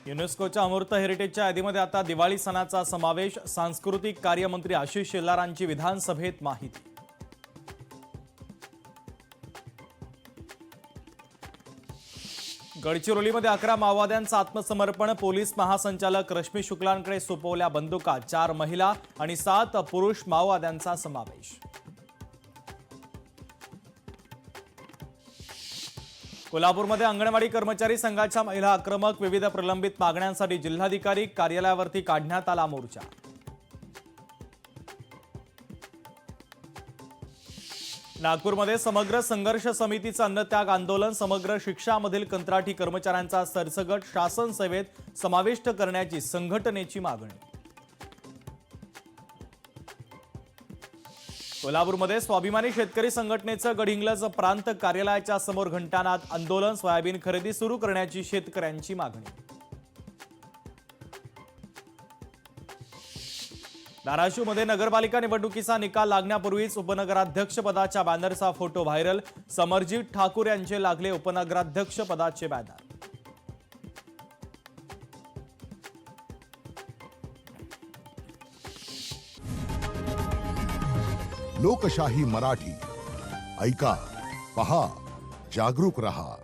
युनेस्कोच्या अमूर्त हेरिटेजच्या यादीमध्ये आता दिवाळी सणाचा समावेश। सांस्कृतिक कार्यमंत्री आशिष शेलारांची विधानसभेत माहिती। गडचिरोलीमध्ये 11 माओवाद्यांचं आत्मसमर्पण। पोलीस महासंचालक रश्मी शुक्लांकडे सोपवल्या बंदुका। 4 महिला आणि 7 पुरुष माओवाद्यांचा समावेश। कोल्हापूरमध्ये अंगणवाडी कर्मचारी संघाच्या महिला आक्रमक। विविध प्रलंबित मागण्यांसाठी जिल्हाधिकारी कार्यालयावरती काढण्यात आला मोर्चा। नागपूरमध्ये समग्र संघर्ष समितीचं अन्नत्याग आंदोलन। समग्र शिक्षामधील कंत्राटी कर्मचाऱ्यांचा सरसकट शासन सेवेत समाविष्ट करण्याची संघटनेची मागणी। कोल्हापूरमध्ये स्वाभिमानी शेतकरी संघटनेचं गडहिंग्लज प्रांत कार्यालयाच्या समोर घंटानाद आंदोलन। सोयाबीन खरेदी सुरू करण्याची शेतकऱ्यांची मागणी। धाराशिवमध्ये नगरपालिका निवडणुकीचा निकाल लागण्यापूर्वीच उपनगराध्यक्षपदाच्या बॅनरचा फोटो व्हायरल। समरजीत ठाकूर यांचे लागले उपनगराध्यक्षपदाचे बॅनर। लोकशाही मराठी ऐका, पहा, जागरूक रहा।